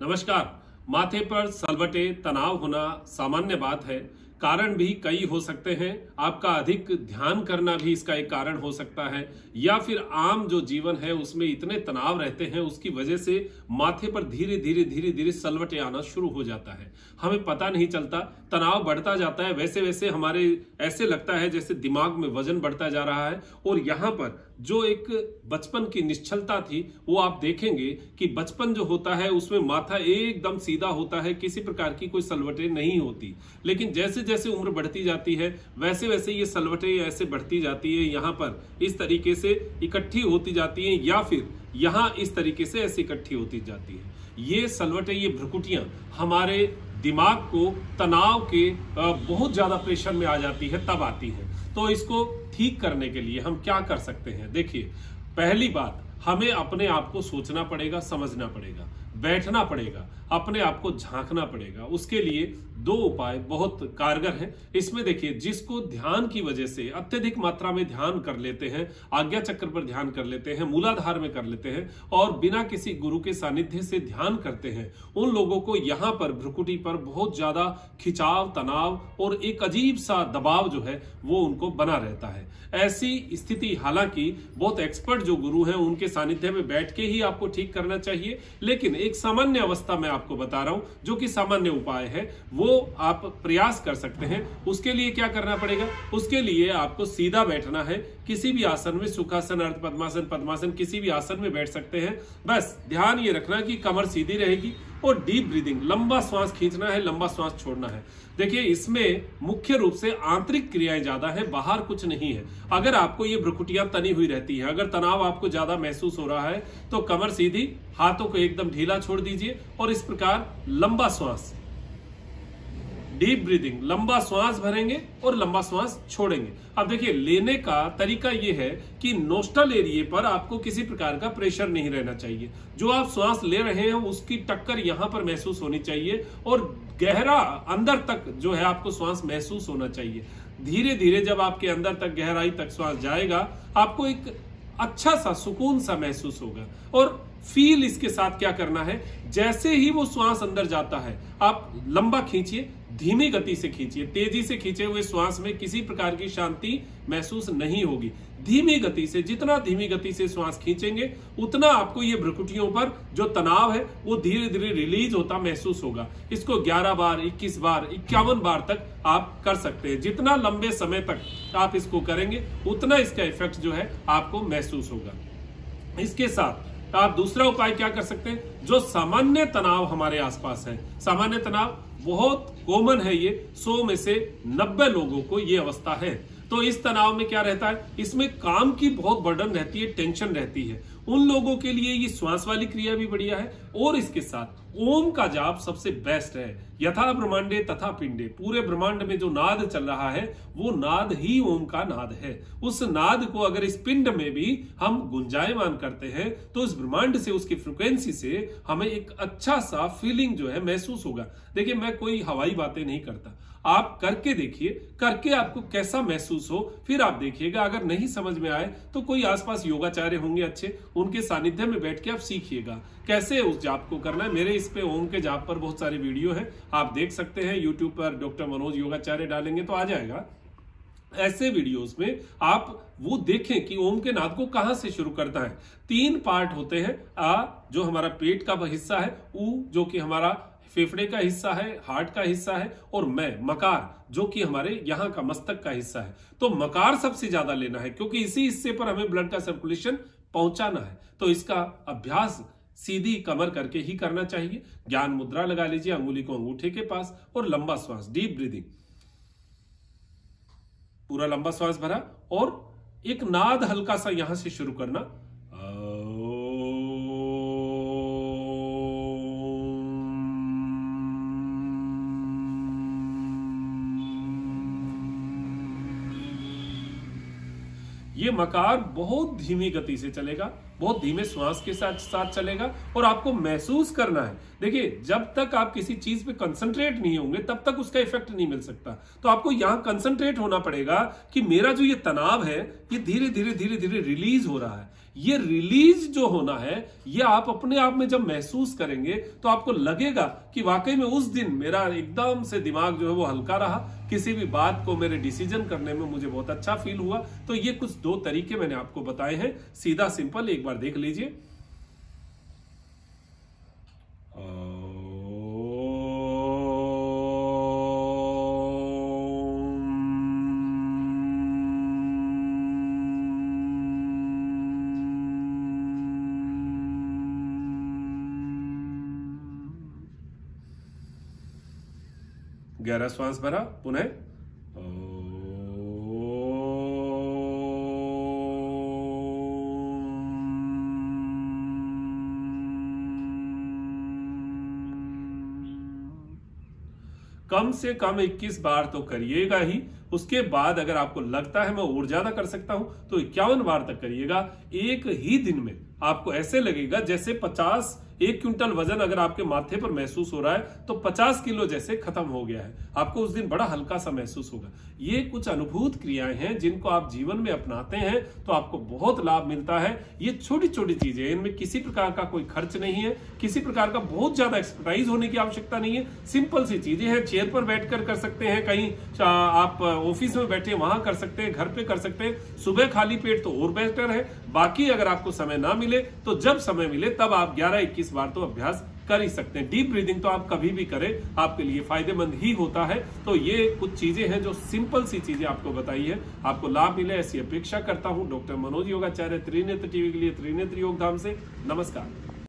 नमस्कार। माथे पर सलवटे तनाव होना सामान्य बात है। कारण भी कई हो सकते हैं। आपका अधिक ध्यान करना भी इसका एक कारण हो सकता है, या फिर आम जो जीवन है उसमें इतने तनाव रहते हैं उसकी वजह से माथे पर धीरे धीरे सलवटे आना शुरू हो जाता है। हमें पता नहीं चलता, तनाव बढ़ता जाता है, वैसे वैसे हमारे ऐसे लगता है जैसे दिमाग में वजन बढ़ता जा रहा है। और यहाँ पर जो एक बचपन की निश्चलता थी वो आप देखेंगे कि बचपन जो होता है उसमें माथा एकदम सीधा होता है, किसी प्रकार की कोई सलवटे नहीं होती। लेकिन जैसे जैसे उम्र बढ़ती जाती है वैसे वैसे ये सलवटे ऐसे बढ़ती जाती है, यहाँ पर इस तरीके से इकट्ठी होती जाती है, या फिर यहाँ इस तरीके से ऐसे इकट्ठी होती जाती है। ये सलवटे, ये भ्रुकुटियां हमारे दिमाग को तनाव के बहुत ज्यादा प्रेशर में आ जाती है, तब आती है। तो इसको ठीक करने के लिए हम क्या कर सकते हैं? देखिए, पहली बात, हमें अपने आप को सोचना पड़ेगा, समझना पड़ेगा, बैठना पड़ेगा, अपने आप को झांकना पड़ेगा। उसके लिए दो उपाय बहुत कारगर हैं। इसमें देखिए, जिसको ध्यान की वजह से अत्यधिक मात्रा में ध्यान कर लेते हैं, आज्ञा चक्र पर ध्यान कर लेते हैं, मूलाधार में कर लेते हैं और बिना किसी गुरु के सानिध्य से ध्यान करते हैं, उन लोगों को यहाँ पर भ्रुकुटी पर बहुत ज्यादा खिंचाव, तनाव और एक अजीब सा दबाव जो है वो उनको बना रहता है। ऐसी स्थिति हालांकि बहुत एक्सपर्ट जो गुरु हैं उनके सानिध्य में बैठ के ही आपको ठीक करना चाहिए, लेकिन एक सामान्य अवस्था में आपको बता रहा हूं जो कि सामान्य उपाय है, वो आप प्रयास कर सकते हैं। उसके लिए क्या करना पड़ेगा? उसके लिए आपको सीधा बैठना है, किसी भी आसन में, सुखासन, अर्ध पद्मासन, पद्मासन, किसी भी आसन में बैठ सकते हैं। बस ध्यान ये रखना कि कमर सीधी रहेगी और डीप ब्रीदिंग, लंबा श्वास खींचना है, लंबा श्वास छोड़ना है। देखिए, इसमें मुख्य रूप से आंतरिक क्रियाएं ज्यादा है, बाहर कुछ नहीं है। अगर आपको ये भ्रुकुटियां तनी हुई रहती है, अगर तनाव आपको ज्यादा महसूस हो रहा है, तो कमर सीधी, हाथों को एकदम ढीला छोड़ दीजिए और इस प्रकार लंबा श्वास, डीप ब्रीदिंग, लंबा श्वास भरेंगे और लंबा श्वास छोड़ेंगे। अब देखिए, लेने का तरीका यह है कि नोस्टल एरिया पर आपको किसी प्रकार का प्रेशर नहीं रहना चाहिए। जो आप श्वास ले रहे हैं उसकी टक्कर यहां पर महसूस होनी चाहिए और गहरा अंदर तक जो है आपको श्वास महसूस होना चाहिए। धीरे धीरे जब आपके अंदर तक, गहराई तक श्वास जाएगा, आपको एक अच्छा सा सुकून सा महसूस होगा। और फील इसके साथ क्या करना है, जैसे ही वो श्वास अंदर जाता है आप लंबा खींचिए, धीमी गति से खींचिए। तेजी से खींचे हुए श्वास में किसी प्रकार की शांति महसूस नहीं होगी। धीमी गति से, जितना धीमी गति से श्वास खींचेंगे उतना आपको ये भ्रुकुटियों पर जो तनाव है वो धीरे धीरे रिलीज होता महसूस होगा। इसको 11 बार, 21 बार, 51 बार तक आप कर सकते हैं। जितना लंबे समय तक आप इसको करेंगे उतना इसका इफेक्ट जो है आपको महसूस होगा। इसके साथ आप दूसरा उपाय क्या कर सकते हैं? जो सामान्य तनाव हमारे आसपास है, सामान्य तनाव बहुत कॉमन है, ये 100 में से 90 लोगों को ये अवस्था है। तो इस तनाव में क्या रहता है, इसमें काम की बहुत बर्डन रहती है, टेंशन रहती है। उन लोगों के लिए ये श्वास वाली क्रिया भी बढ़िया है और इसके साथ ओम का जाप सबसे बेस्ट है। यथा ब्रह्मांडे तथा पिंडे, पूरे ब्रह्मांड में जो नाद चल रहा है वो नाद ही ओम का नाद है। उस नाद को अगर इस पिंड में भी हम गुंजायमान करते हैं तो इस ब्रह्मांड से, उसकी फ्रिक्वेंसी से हमें एक अच्छा सा फीलिंग जो है महसूस होगा। देखिए, मैं कोई हवाई बातें नहीं करता, आप करके देखिए, करके आपको कैसा महसूस हो फिर आप देखिएगा। अगर नहीं समझ में आए तो कोई आसपास योगाचार्य होंगे अच्छे, उनके सानिध्य में बैठ के आप सीखिएगा कैसे उस जाप को करना है। मेरे इस पे ओम के जाप पर बहुत सारे वीडियो हैं, आप देख सकते हैं। यूट्यूब पर डॉक्टर मनोज योगाचार्य डालेंगे तो आ जाएगा। ऐसे वीडियोस में आप वो देखें कि ओम के नाद को कहां से शुरू करता है। 3 पार्ट होते हैं। आ, जो हमारा पेट का हिस्सा है, ऊ जो कि हमारा फेफड़े का हिस्सा है, हार्ट का हिस्सा है, और मैं, मकार, जो कि हमारे यहाँ का मस्तक का हिस्सा है। तो मकार सबसे ज्यादा लेना है क्योंकि इसी हिस्से पर हमें ब्लड का सर्कुलेशन पहुंचाना है। तो इसका अभ्यास सीधी कमर करके ही करना चाहिए। ज्ञान मुद्रा लगा लीजिए, अंगुली को अंगूठे के पास, और लंबा श्वास, डीप ब्रीदिंग, पूरा लंबा श्वास भरा और एक नाद हल्का सा यहां से शुरू करना। ये मकार बहुत धीमी गति से चलेगा, बहुत धीमे श्वास के साथ चलेगा और आपको महसूस करना है। देखिए, जब तक आप किसी चीज पे कंसंट्रेट नहीं होंगे तब तक उसका इफेक्ट नहीं मिल सकता। तो आपको यहां कंसंट्रेट होना पड़ेगा कि मेरा जो ये तनाव है ये धीरे धीरे रिलीज हो रहा है। ये रिलीज जो होना है, ये आप अपने आप में जब महसूस करेंगे तो आपको लगेगा कि वाकई में उस दिन मेरा एकदम से दिमाग जो है वो हल्का रहा, किसी भी बात को मेरे डिसीजन करने में मुझे बहुत अच्छा फील हुआ। तो ये कुछ 2 तरीके मैंने आपको बताए हैं, सीधा सिंपल, एक बार देख लीजिए। गहरा श्वास भरा, पुनः कम से कम 21 बार तो करिएगा ही। उसके बाद अगर आपको लगता है मैं और ज्यादा कर सकता हूं तो 51 बार तक करिएगा। एक ही दिन में आपको ऐसे लगेगा जैसे 1 क्विंटल वजन अगर आपके माथे पर महसूस हो रहा है तो 50 किलो जैसे खत्म हो गया है। आपको उस दिन बड़ा हल्का सा महसूस होगा। ये कुछ अनुभूत क्रियाएं हैं जिनको आप जीवन में अपनाते हैं तो आपको बहुत लाभ मिलता है। ये छोटी छोटी चीजें, इनमें किसी प्रकार का कोई खर्च नहीं है, किसी प्रकार का बहुत ज्यादा एक्सरसाइज होने की आवश्यकता नहीं है। सिंपल सी चीजें हैं, चेयर पर बैठकर कर सकते हैं, कहीं आप ऑफिस में बैठे वहां कर सकते हैं, घर पे कर सकते हैं। सुबह खाली पेट तो और बेहतर है। बाकी अगर आपको समय ना मिले तो जब समय मिले तब आप 11-21 बार तो अभ्यास कर ही सकते हैं। डीप ब्रीदिंग तो आप कभी भी करें, आपके लिए फायदेमंद ही होता है। तो ये कुछ चीजें हैं जो सिंपल सी चीजें आपको बताई है, आपको लाभ मिले ऐसी अपेक्षा करता हूं। डॉक्टर मनोज योगाचार्य, त्रिनेत्र टीवी के लिए त्रिनेत्र योग धाम से नमस्कार।